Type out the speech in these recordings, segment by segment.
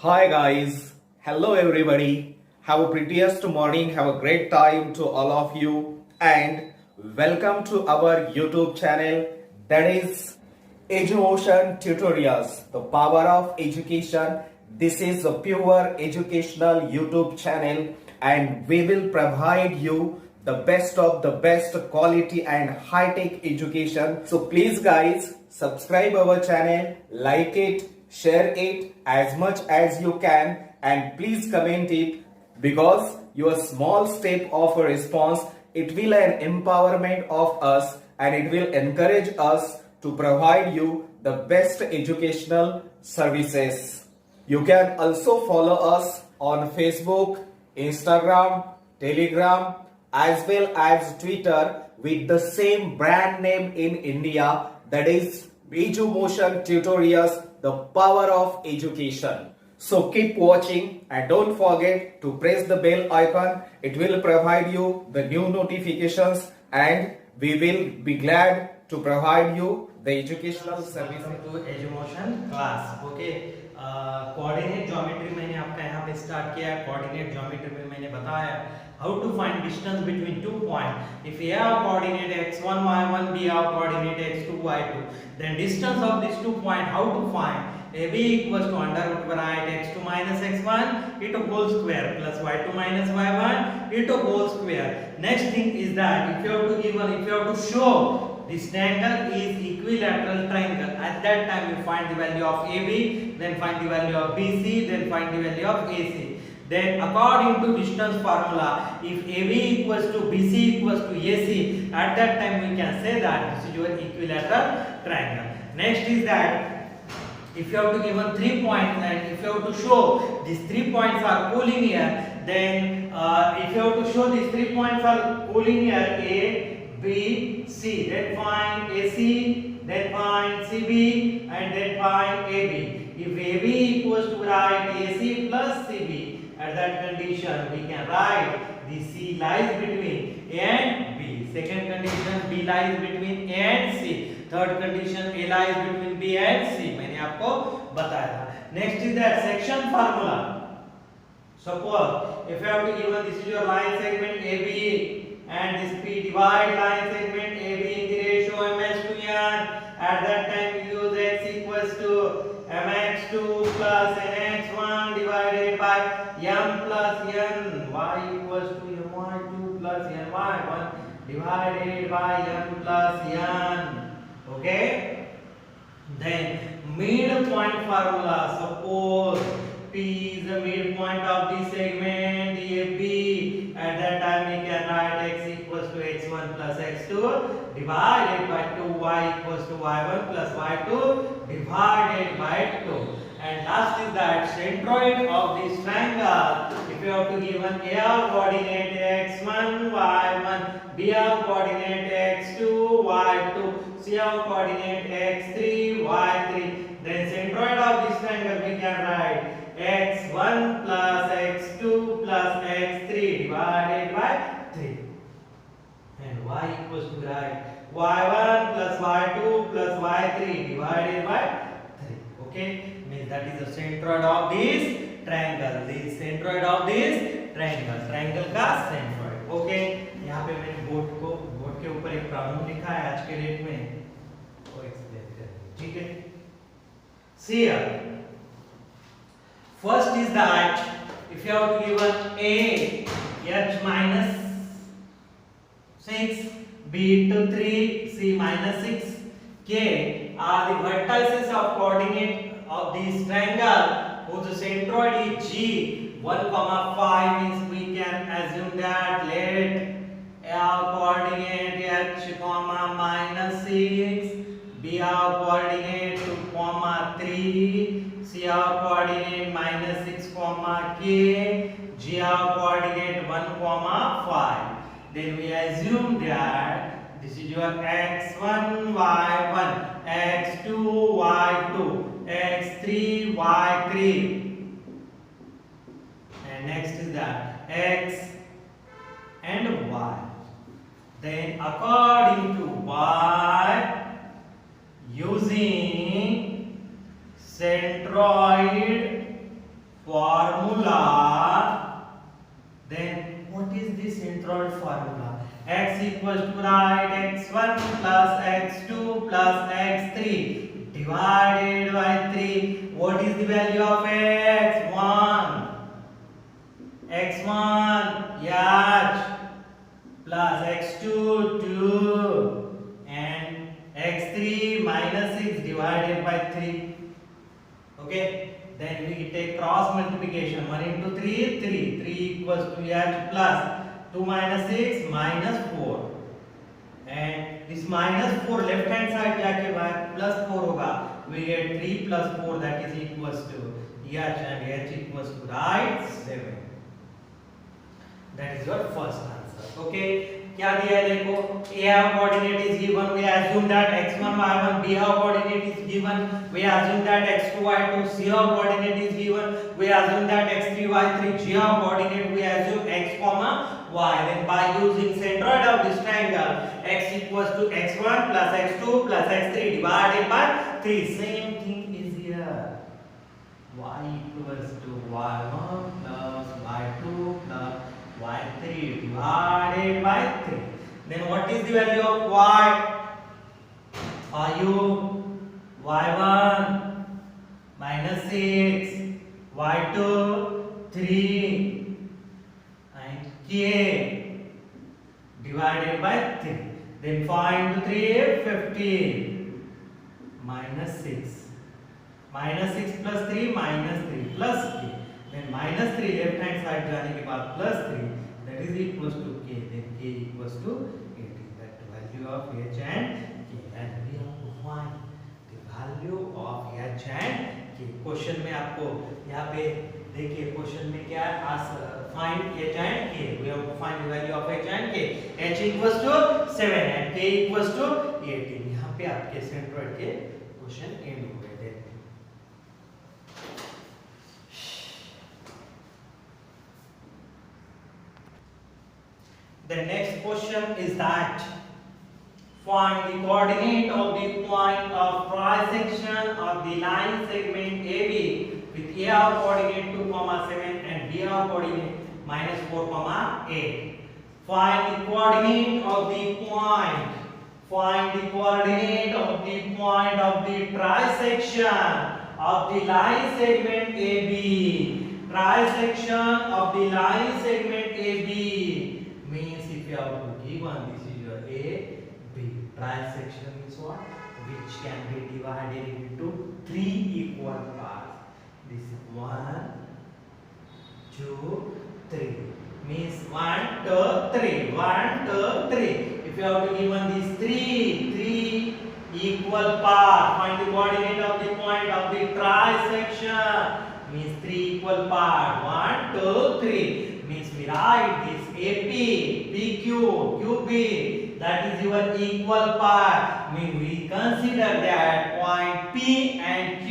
Hi guys, hello everybody. Have a prettiest morning, have a great time to all of you and welcome to our YouTube channel that is Edumotion Tutorials, the power of education. This is a pure educational YouTube channel and we will provide you the best of the best quality and high-tech education. So please guys, subscribe our channel, like it, share it as much as you can and please comment it because your small step of a response, it will an empowerment of us and it will encourage us to provide you the best educational services. You can also follow us on Facebook, Instagram, Telegram as well as Twitter with the same brand name in India, that is Edumotion Tutorials, the power of education. So keep watching and don't forget to press the bell icon. It will provide you the new notifications and we will be glad to provide you the educational service. Welcome to Edumotion class. Okay. Coordinate geometry मैंने आपका यहाँ पे start किया है. Coordinate geometry में मैंने बताया how to find distance between 2 points. If A have coordinate x1 y1, B have coordinate x2 y2, then distance of these 2 points how to find? AB equals to under root right x2 minus x1 into whole square plus y2 minus y1 into whole square. Next thing is that if you have to show this triangle is equilateral triangle, at that time you find the value of AB, then find the value of BC, then find the value of AC. Then according to distance formula, if AB equals to BC equals to AC, at that time we can say that this is your equilateral triangle. Next is that if you have to given 3 points and if you have to show these 3 points are collinear, then if you have to show these 3 points are collinear A, B, C, then find AC, then find CB and then find AB. If AB equals to write AC plus CB, at that condition we can write the C lies between A and B. Second condition B lies between A and C. Third condition A lies between B and C. मैंने आपको बताया था. Next is that section formula. Suppose if you have to given this is your line segment AB and this P divide line segment AB in the ratio ms to n. At that time you use x equals to mx2 plus nx1 divided by m plus n, y equals to my2 plus ny1 divided by m plus n. Okay, then midpoint formula. Suppose P is the midpoint of the segment AB. At that time we can write x equals to x1 plus x2 divided by 2, y equals to y1 plus y2 divided by 2. And last is that centroid of this triangle. If you have to given A have coordinate x1 y1, B have coordinate x2 y2, C have coordinate x3 y3, then centroid of this triangle we can write x1 plus x2 plus x3 divided by 3, and y equals to write y1 plus y2 plus y3 divided by 3. Okay, means that is the centroid of this triangle. This centroid of this triangle का centroid. Okay, यहाँ पे मैंने board के ऊपर एक problem लिखा है आज के डेट में, वो एक्सप्लेन करेंगे. ठीक है. See here. First is that if you have to given A h minus 6, B to 3, C minus 6, K are the vertices of coordinate of this triangle whose centroid is G. 1, 5 means we can assume that let A coordinate h, minus 6, B have coordinate 2, 3, C have coordinate minus 6, K, G have coordinate 1, 5. Then we assume that this is your x1, y1, x2, y2, x3, y3. And next is that x and y. Then according to y, using centroid formula, then what is this integral formula? X equals to, write x1 plus x2 plus x3 divided by 3. What is the value of x? 1. x1 h plus x2 2 and x3 minus 6 divided by 3. Okay, then we take cross multiplication. 1 into 3 3 3 equals to h plus 2 minus 6 minus 4 and this minus 4 left hand side जाके बाहर plus 4 होगा. We get 3 plus 4 that is equals to h and h equals to, right, 7. That is your first answer. Okay, क्या दिया है देखो. A have coordinate is given. We assume that x1 y1. B have coordinate is given. We assume that x2 y2. C have coordinate is given. We assume that x3 y3. G have coordinate. We assume x comma y. Then by using centroid of this triangle, x equals to x1 plus x2 plus x3 divided by 3. Same thing is here. Y equals to y1 plus y2 plus y3 divided by 3. Then what is the value of y? For you, y1 minus 6, y2 3 and k divided by 3. Then 5 into 3 15 minus 6. Minus 6 plus 3 minus 3 plus k. Then minus 3 left hand side जाने के बाद plus 3 that is equals to k. Then k equals to 18. That value of h and k, and we have to find the value of h and k. Question में आपको यहाँ पे देखिए question में क्या है, find h and k. We have to find the value of h and k. h equals to 7 and k equals to 18. यहाँ पे आपके सेंट्रोइड के क्वेश्चन एंड हो गए. The next question is that find the coordinate of the point of trisection of the line segment AB with A coordinate 2, 7 and B coordinate -4, 8. Find the coordinate of the point. Find the coordinate of the point of the trisection of the line segment AB. Trisection of the line segment AB means if you have to give one, this is your A, B. Trisection is what? Which can be divided into 3 equal parts. This is 1, 2, 3. Means 1, 2, 3. 1, 2, 3. If you have to give one these 3 equal parts, find the coordinate of the point of the trisection. Means 3 equal parts. 1, 2, 3. Means we write this AP, PQ, QB, that is your equal part. Means we consider that point P and Q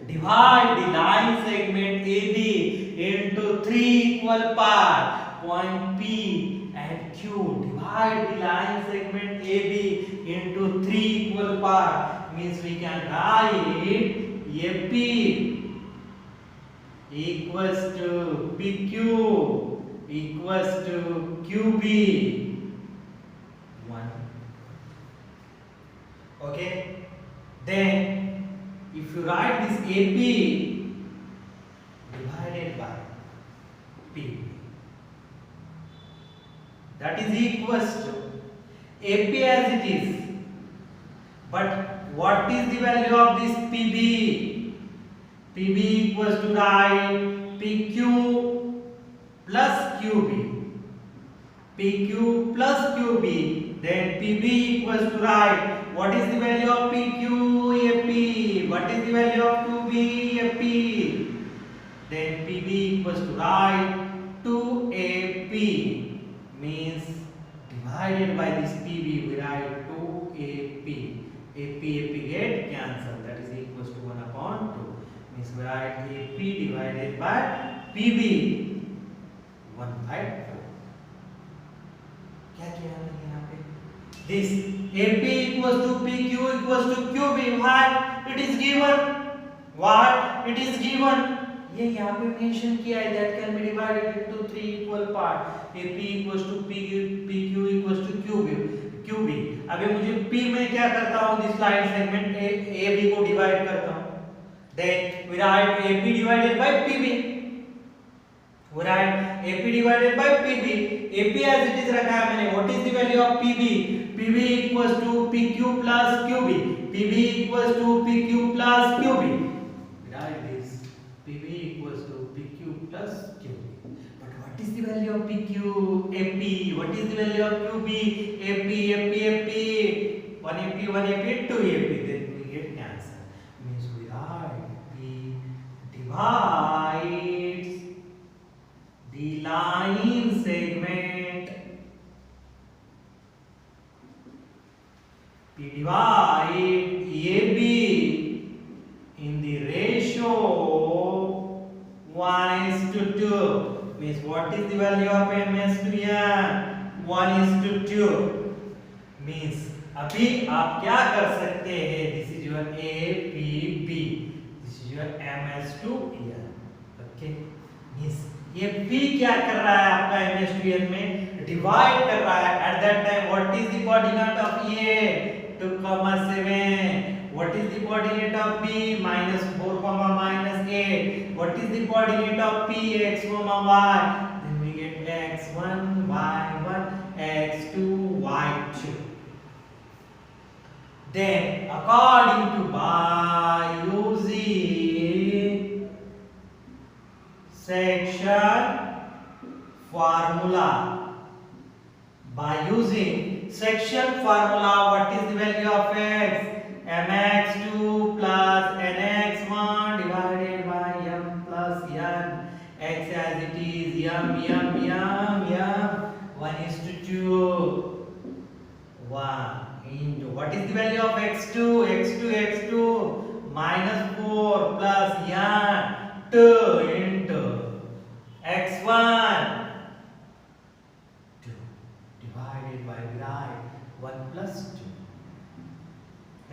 divide the line segment AB into 3 equal parts. Point P and Q divide the line segment AB into 3 equal parts. Means we can write AP equals to PQ equals to QB 1. Okay, then if you write this AP divided by PB, that is equals to AP as it is, but what is the value of this PB? PB equals to write PQ plus QB. PQ plus QB. Then PB equals to write what is the value of PQ? AP. What is the value of QB? AP. Then PB equals to write 2AP. Means divided by this PB we write 2AP. AP get cancel. That is equals to 1 upon 2. Means we write AP divided by PB 1 by 4. क्या किया हमने यहाँ पे? This AP equals to PQ equals to QB. Why? It is given. Why? It is given. ये यहाँ पे mention किया है that can be divided into three equal part AP equals to PQ equals to QB। अभी मुझे P में क्या करता हूँ दिस लाइन सेगमेंट AB को डिवाइड करता हूँ, then we write AP divided by PB, we write AP divided by PB, AP as it is रखा है मैंने, what is the value of PB? PB equals to PQ plus QB, PB equals to PQ plus QB, write this PB equals to PQ plus QB, but what is the value of PQ? AP, what is the value of QB? AP, 1 AP, 1 AP, 2 AP, then we get answer, means we write P divides the line segment, P divide AB in the ratio 1:2, means what is the value of MS2 1:2, means अभी आप क्या कर सकते हैं, this is your APB, this is your MS2 here, okay, means ये P क्या कर रहा है आपका MS2 में, डिवाइड कर रहा है, at that time what is the coordinate of A 2,7, what is the coordinate of B -4, -8, what is the coordinate of P x, y, then we get x1 y1 x2 y2, then according to by using section formula, by using section formula, what is the value of x? mx2 plus nx1 divided by m plus n, x as it is m 1:2, 1 into what is the value of x2? x2 -4 plus n 2 into x1 2 divided by 1 plus 2,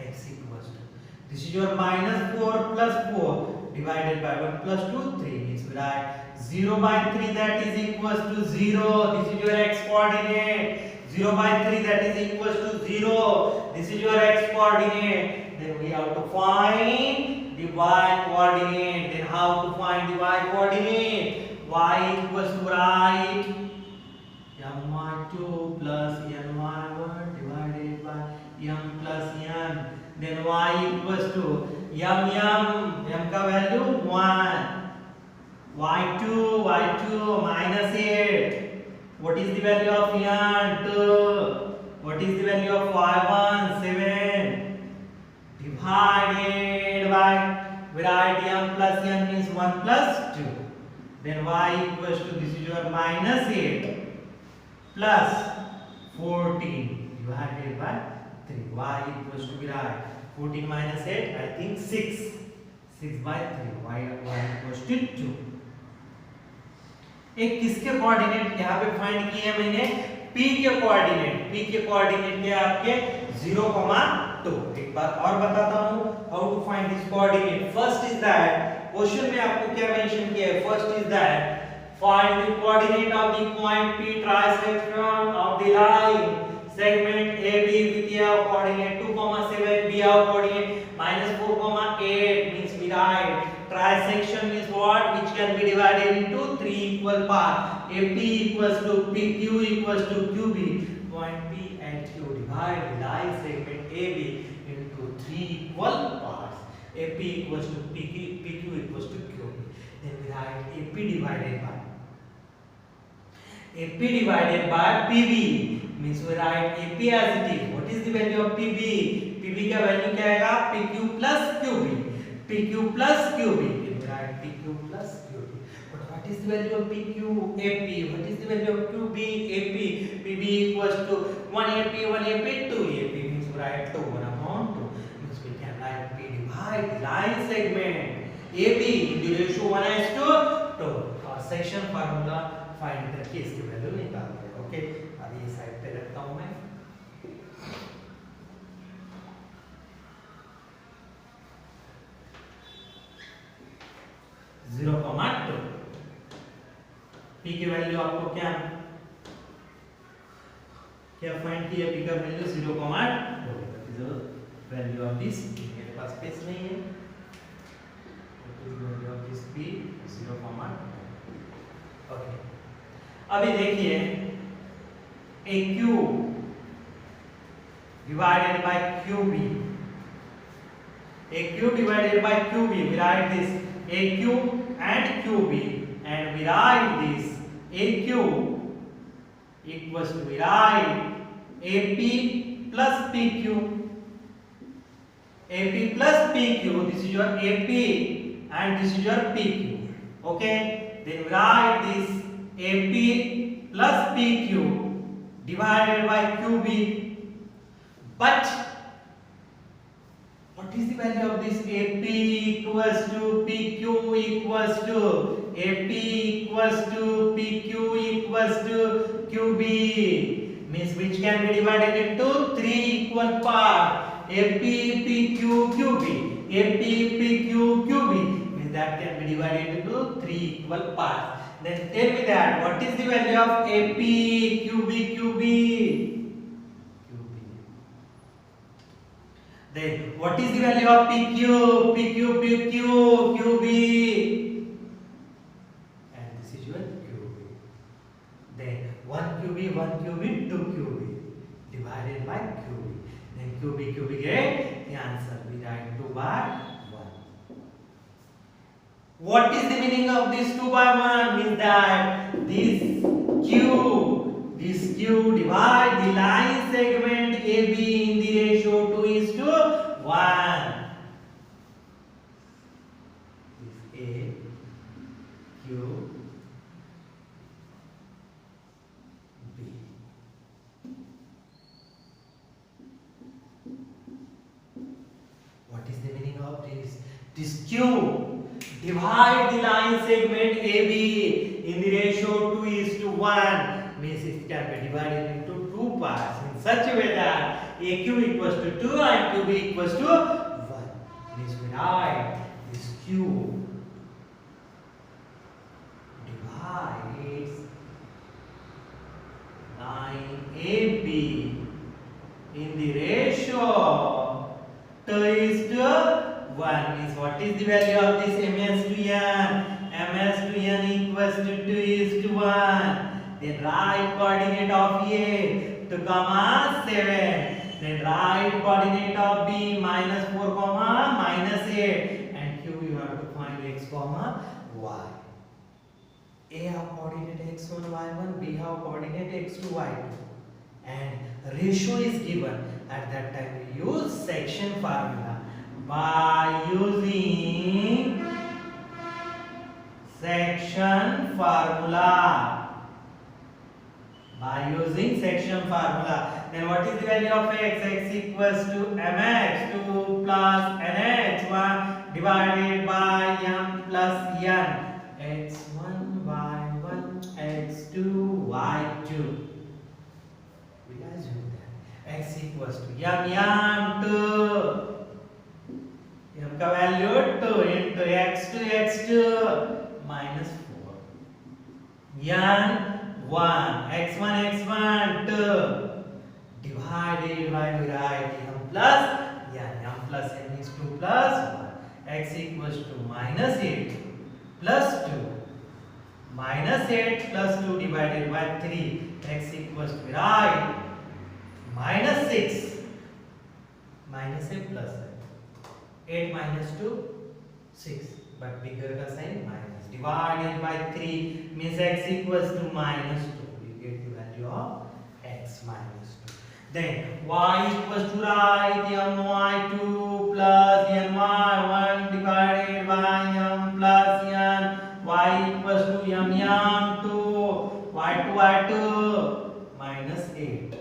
x equals to, this is your -4 plus 4 divided by 1 plus 2 3, means we write 0 by 3 that is equals to 0, this is your x coordinate, 0 by 3 that is equals to 0, this is your x coordinate, then we have to find the y coordinate, then how to find the y coordinate, y equals to write my2 plus my1 divided by m plus n, then y equals to m का value 1, y2 -8, what is the value of n 2, what is the value of y1 7, divided by, we write m plus n means 1 plus 2, then y equals to, this is your -8 plus 14 divided by 3, y equals to, we write 14 minus 8, I think 6 by 3, y equals to 2। एक किसके coordinate यहाँ पे find किए मैंने, P के coordinate क्या आपके 0,2। एक बार और बताता हूँ how to find this coordinate. First is that, question में आपको क्या मेंशन किया है, first is that find the coordinate of the point P trisection of the line segment AB with a coordinate 2,7, B have coordinate -4,8, means we write trisection means what, which can be divided into three equal parts, AP equals to PQ equals to QB, point P and Q, divide the line segment AB into three equal parts, AP equals to PQ equals to QB, then we write AP divided by PB, means we write AP as it is, what is the value of PB, PB का value क्या आएगा, PQ plus QB, PQ plus QB, then we write PQ plus QB, but what is the value of PQ, AP, what is the value of QB, AP, PB equals to 1 AP, 1 AP, 2 AP, means we write 2, 1/2, means we can write P divide the line segment AB in the ratio 1:2, और section formula find करके इसकी value निकाल दें। Okay, अभी इस side पे रखता हूं मैं। 0, p की वैल्यू आपको क्या फाइंड किया, p का value 0, 2 that is the value of this, मेरे पास स्पेस नहीं है, that is value of this p 0, 2। Okay, अभी देखिए aq divided by qb, aq divided by qb, we write this aq and qb, and we write this aq equals to, we write ap plus pq, ap plus pq, this is your ap and this is your pq. Okay, then we write this ap plus pq divided by qb, but what is the value of this ap equals to pq equals to, ap equals to pq equals to qb, means which can be divided into 3 equal parts, ap pq qb, ap pq qb, means that can be divided into 3 equal parts. Then tell me that what is the value of ap qb qb. Then what is the value of PQ, PQ, PQ, QB? And this is your QB. Then 1 QB, 1 QB, 2 QB divided by QB. Then QB, QB get the answer. We write 2 by 1. What is the meaning of this 2 by 1? Means that this Q divide the line segment AB in the ratio 2:1. This A, Q, B. What is the meaning of this? This Q divide the line segment AB in the ratio 2:1, means it can be divided into 2 parts in such a way that AQ equals to 2 and QB equals to 1. Means we write this Q divides line AB in the ratio 2:1, means what is the value of this ms to n? Ms to n equals to 2:1. Then write coordinate of A 2, 7. Then write coordinate of B -4, -8. And Q you have to find x, y. A have coordinate x1, y1. B have coordinate x2, y2. And ratio is given. At that time we use section formula. By using section formula. By using section formula, then what is the value of x? X equals to mx 2 plus nx1 divided by m plus n. x1 y1 x2 y2. We assume that x equals to m 2. m का value 2 into x2 minus 4. n 1 x1 2 divided by, we write m plus n is 2 plus 1. X equals to -8 plus 2, -8 plus 2 divided by 3. X equals to, we write -6 -8 plus 8 minus 2 6, but bigger का sign minus, divided by 3 means x equals to -2. We get the value of x -2. Then y equals to, write my2 plus my1 divided by m plus n. Y equals to m2 y2 -8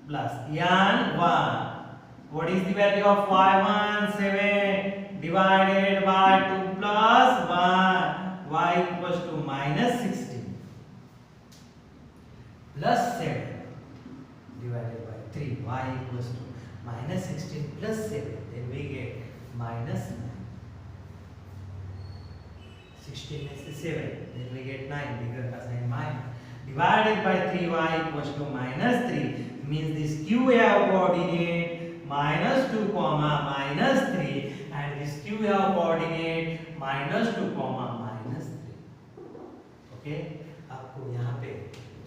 plus n1. What is the value of y1? 7 divided by 2 plus 1. Y equals to -16 plus 7 divided by 3. Y equals to -16 plus 7. Then we get -9. 16 में से 7, then we get 9, bigger का sign minus, divided by 3y equals to minus 3, means this q have coordinate minus 2 comma minus 3 and this q have coordinate minus 2 comma minus 3. Okay, आपको यहाँ पे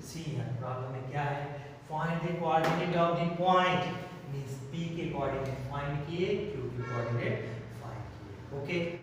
सी problem में क्या है, find the coordinate of the point, means p के coordinate find किए, q के coordinate find किए. Okay.